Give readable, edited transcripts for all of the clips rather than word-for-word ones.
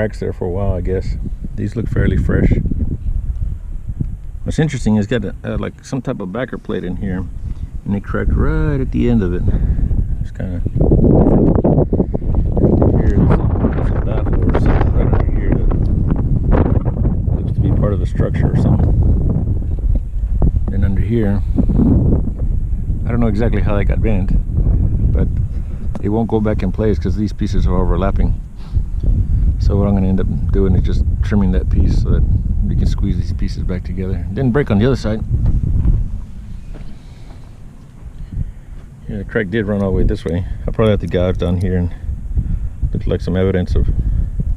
cracks there for a while, I guess. These look fairly fresh. What's interesting is it's got like some type of backer plate in here, and it cracked right at the end of it. It's kind of here. There's a baffle or something right under here that looks to be part of the structure or something. Then under here, I don't know exactly how that got bent, but it won't go back in place because these pieces are overlapping. So what I'm going to end up doing is just trimming that piece so that we can squeeze these pieces back together. It didn't break on the other side. Yeah, the crack did run all the way this way. I'll probably have to gouge down here, and looks like some evidence of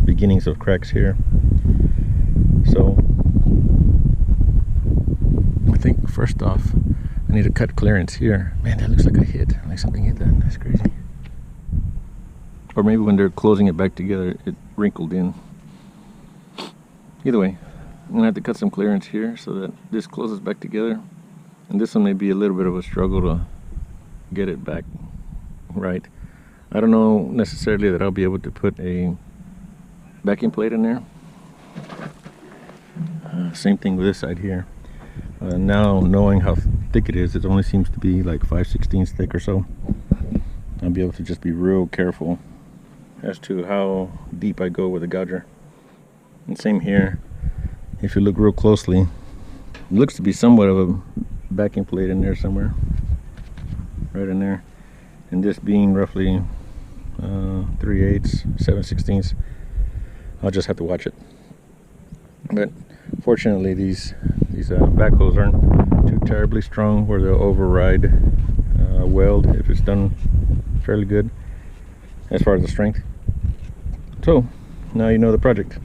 beginnings of cracks here. So I think first off, I need to cut clearance here. Man, that looks like a hit. Like something hit that. That's crazy. Or maybe when they're closing it back together, it wrinkled in. Either way, I'm gonna have to cut some clearance here so that this closes back together. And this one may be a little bit of a struggle to get it back right. I don't know necessarily that I'll be able to put a backing plate in there. Same thing with this side here. Now knowing how thick it is, it only seems to be like 5/16 thick or so. I'll be able to just be real careful as to how deep I go with the gouger. And same here. If you look real closely, it looks to be somewhat of a backing plate in there somewhere. Right in there. And this being roughly 3/8, 7/16. I'll just have to watch it. But fortunately these backhoes aren't too terribly strong where they'll override weld if it's done fairly good as far as the strength. So now you know the project.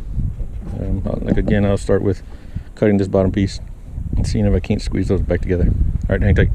Like again, I'll start with cutting this bottom piece and seeing if I can't squeeze those back together. All right, hang tight.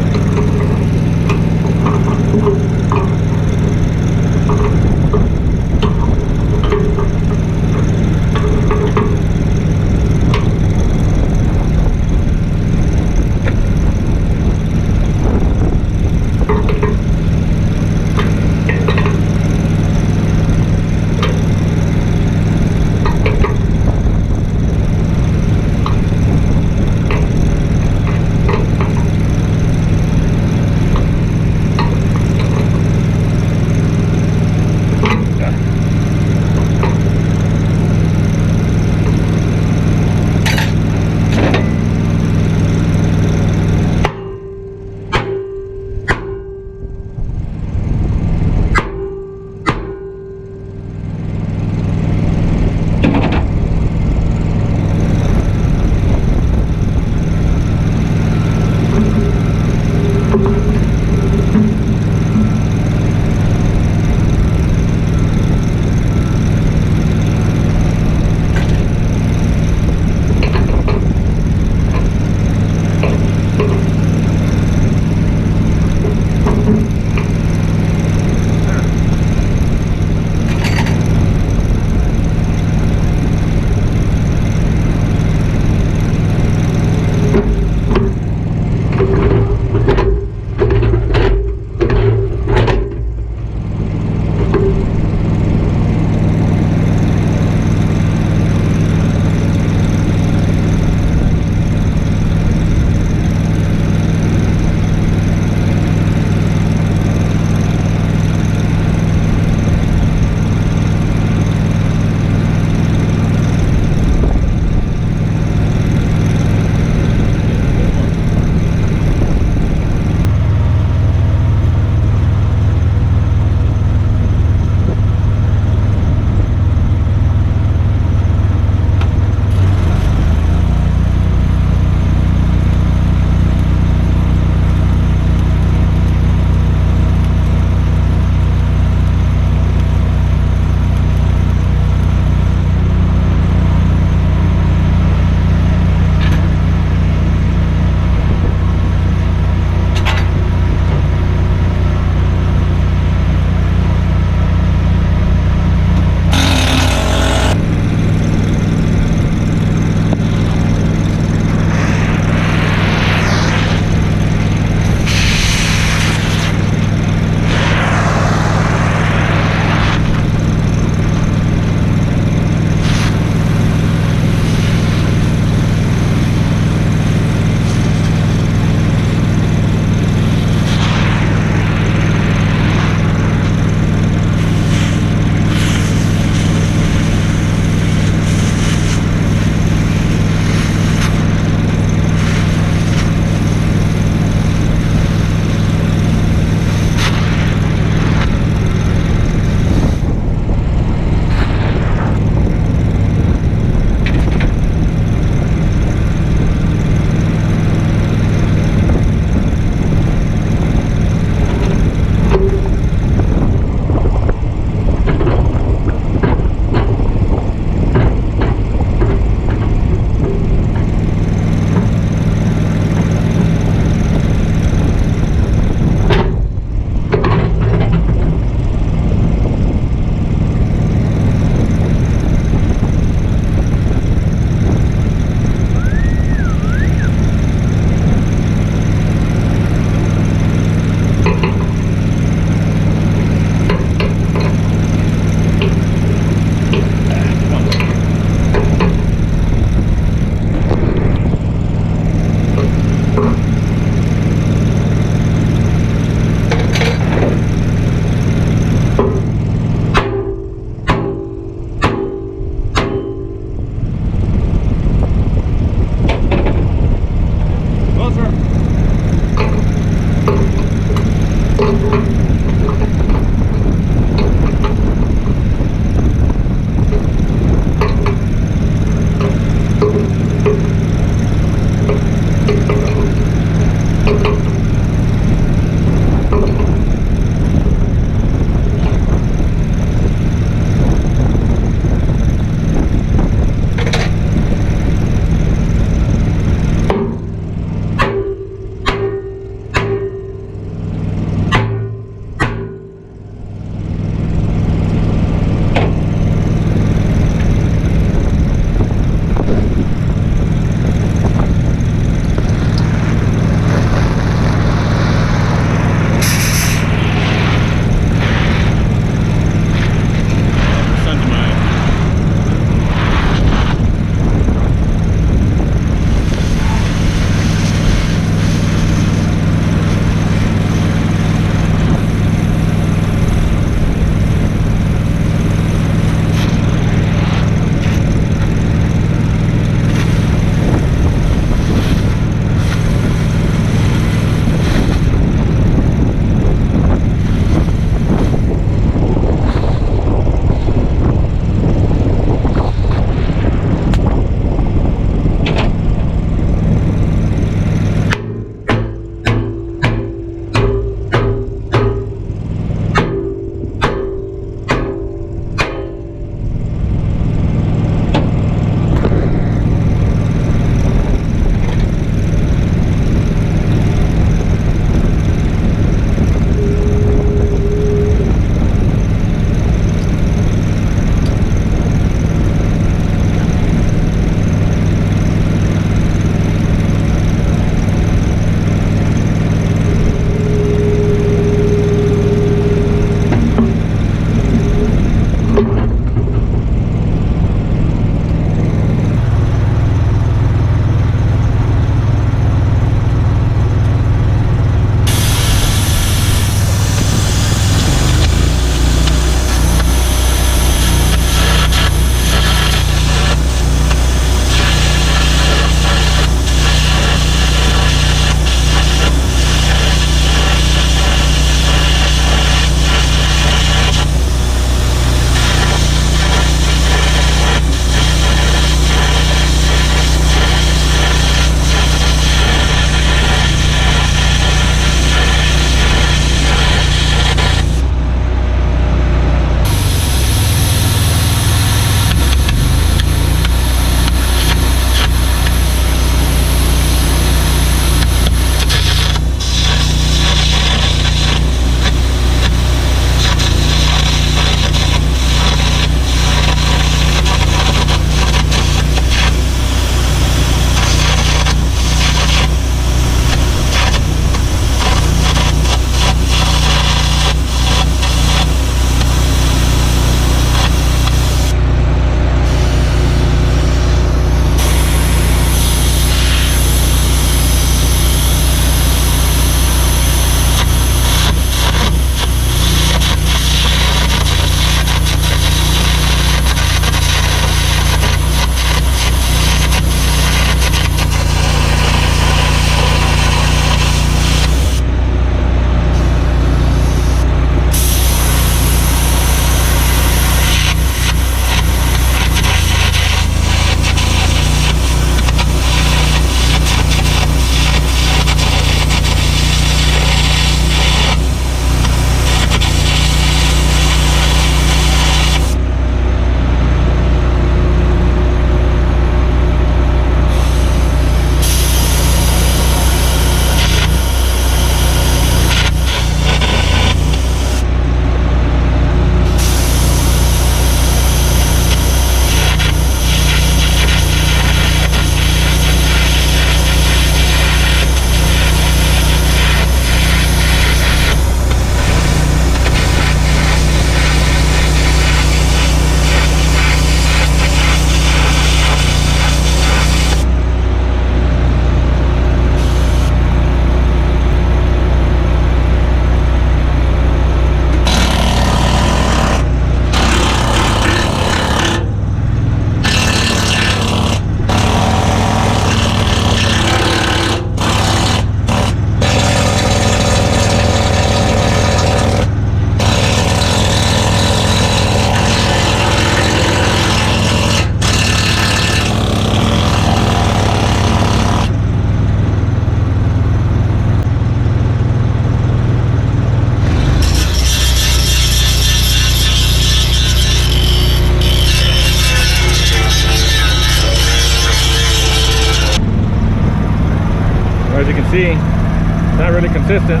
see, it's not really consistent.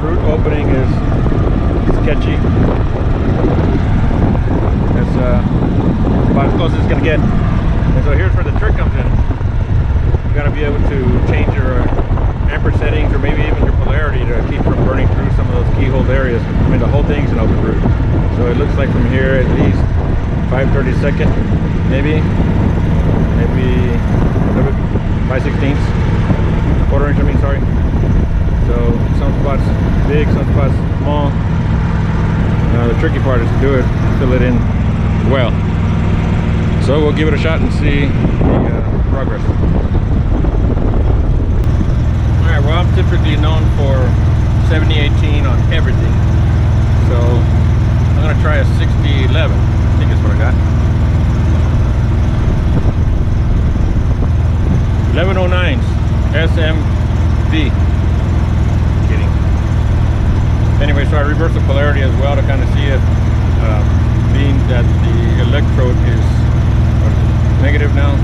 Root opening is sketchy. It's about as close as it's gonna get. And so here's where the trick comes in. You gotta be able to change your amperage settings, or maybe even your polarity, to keep from burning through some of those keyhole areas. I mean, the whole thing's an open root. So it looks like from here at least 5/32, maybe 5/16, quarter inch, I mean, sorry. So some spots big, some spots small. The tricky part is to do it, fill it in well. So we'll give it a shot and see the progress. Alright, well, I'm typically known for 70/18 on everything. So I'm going to try a 60/11. I think that's what I got. 1109s SMV. Kidding. Anyway, so I reversed the polarity as well to kind of see it, being that the electrode is negative now.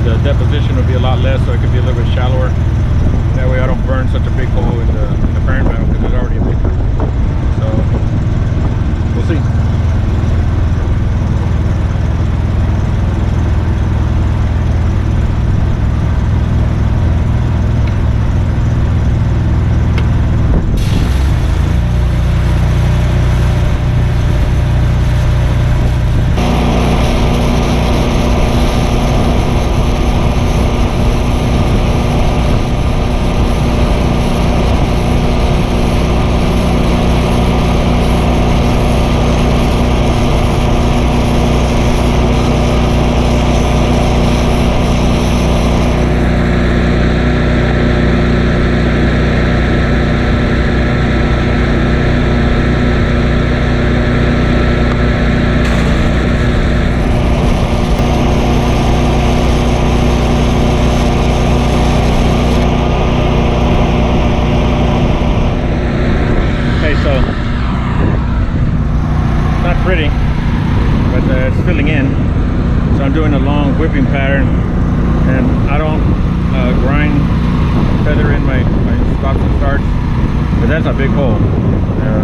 The deposition will be a lot less, so it could be a little bit shallower. That way I don't burn such a big hole in the parent metal, because there's already a big root. So we'll see. Pretty, but it's filling in. So I'm doing a long whipping pattern, and I don't grind feather in my stops and starts, but that's a big hole.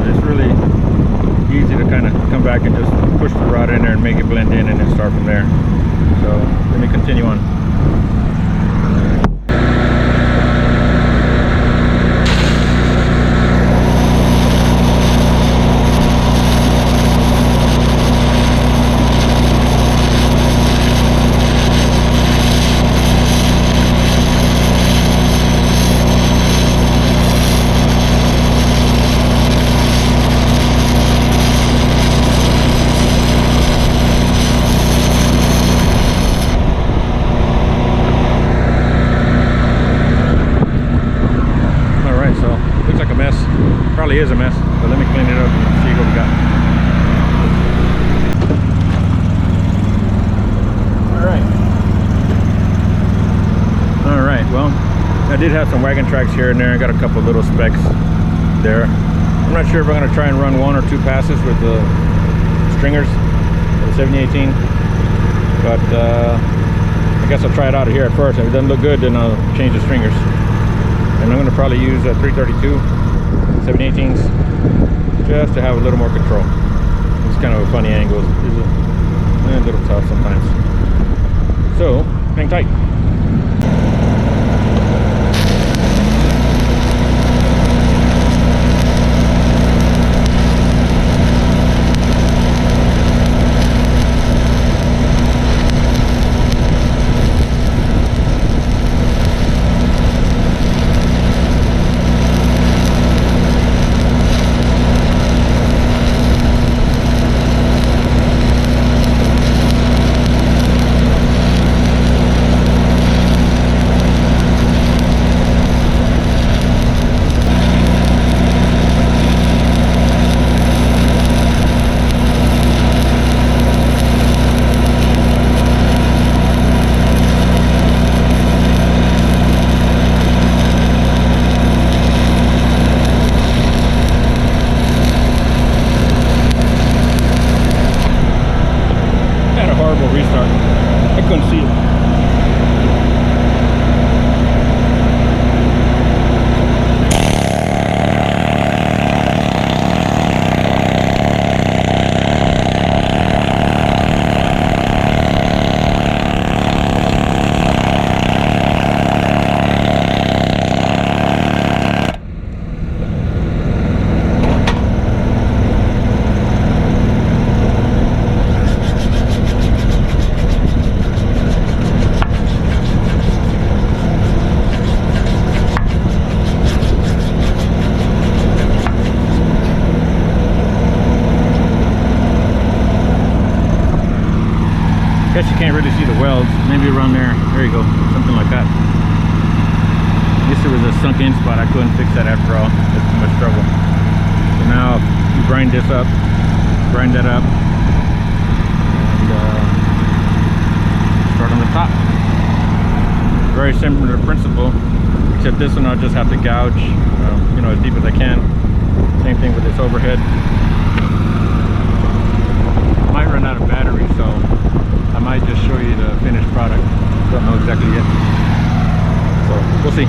It's really easy to kind of come back and just push the rod in there and make it blend in, and then start from there. So let me continue on. Probably is a mess, but let me clean it up and see what we got. All right, well, I did have some wagon tracks here and there. I got a couple little specks there. I'm not sure if I'm going to try and run one or two passes with the stringers, the 70/18, but I guess I'll try it out of here at first. If it doesn't look good, then I'll change the stringers. And I'm going to probably use a 332 7/18s just to have a little more control. It's kind of a funny angle. It's a little tough sometimes. So hang tight. Restart. I couldn't see it. you can't really see the welds. Maybe around there. There you go. Something like that. At least there was a sunk in spot. I couldn't fix that after all. It's too much trouble. So now you grind this up, grind that up, and start on the top. Very similar principle, except this one I'll just have to gouge, you know, as deep as I can. Same thing with this overhead. I might run out of battery, so I might just show you the finished product. Don't know exactly yet, so we'll see.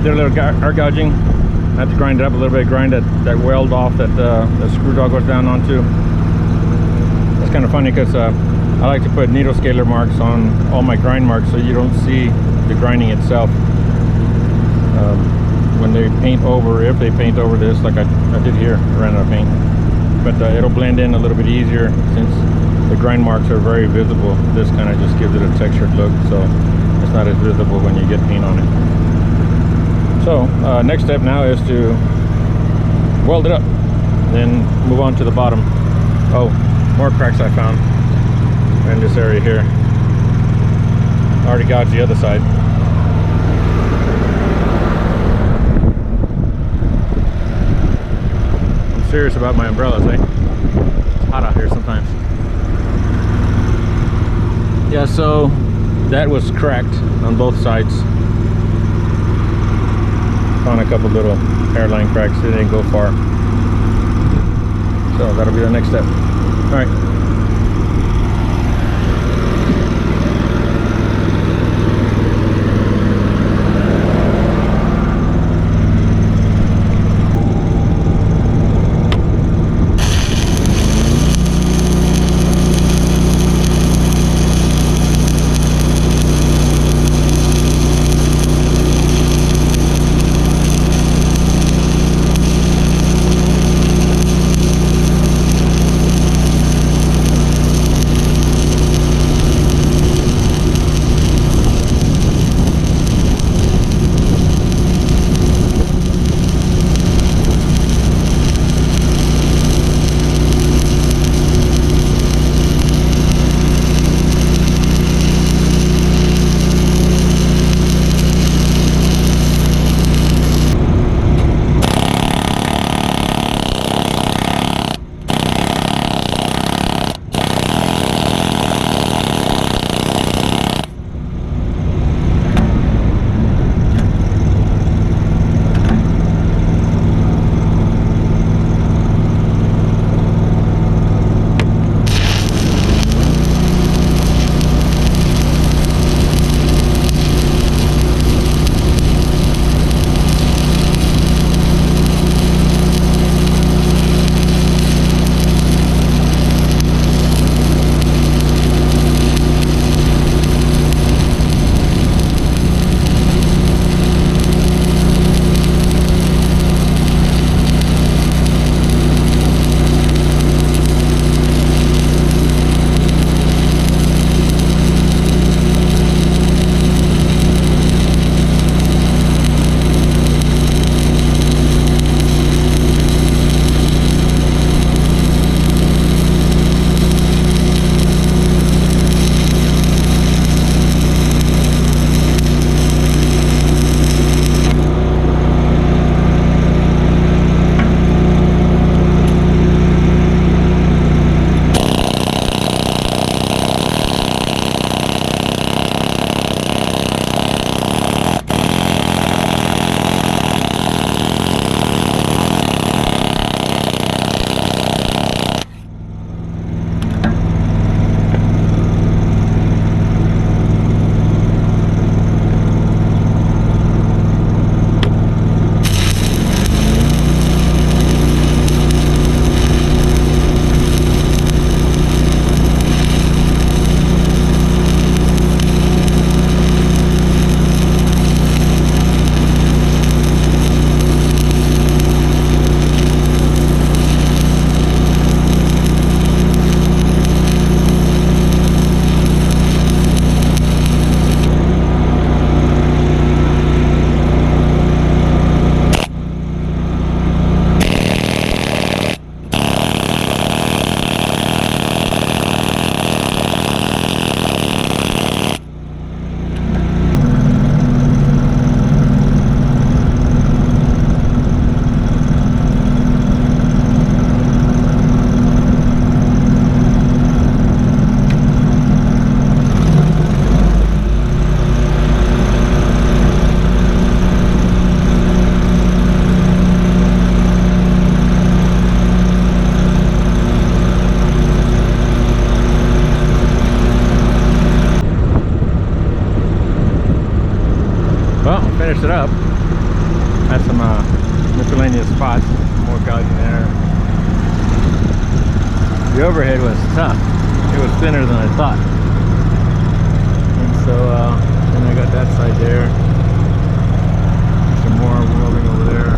Did a little air gouging. I had to grind it up a little bit, grind that weld off that the screw dog goes down onto. It's kind of funny because I like to put needle scaler marks on all my grind marks so you don't see the grinding itself. When they paint over, if they paint over this, like I did here, I ran out of paint. But it'll blend in a little bit easier since the grind marks are very visible. This kind of just gives it a textured look, so it's not as visible when you get paint on it. So next step now is to weld it up, then move on to the bottom. Oh, more cracks I found in this area here. Already gouged the other side. I'm serious about my umbrellas, eh? It's hot out here sometimes. Yeah, so that was cracked on both sides. Found a couple little hairline cracks. It didn't go far, so that'll be the next step. All right. finished it up. Had some miscellaneous spots, more gouging there. The overhead was tough. It was thinner than I thought. And so then I got that side there. Some more welding over there.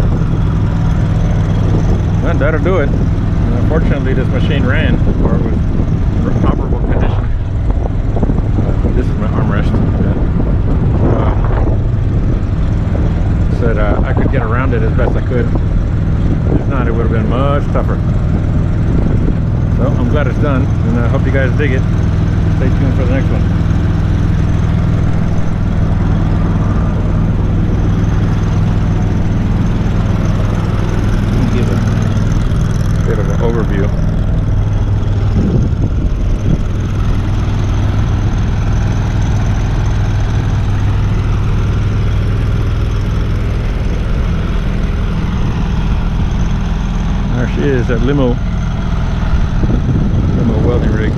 And that'll do it. And unfortunately, this machine ran, or it was in operable condition. This is my armrest. Said I could get around it as best I could. If not, it would have been much tougher. So I'm glad it's done, and I hope you guys dig it. Stay tuned for the next one. Give a bit of an overview. There she is, that limo welding rig.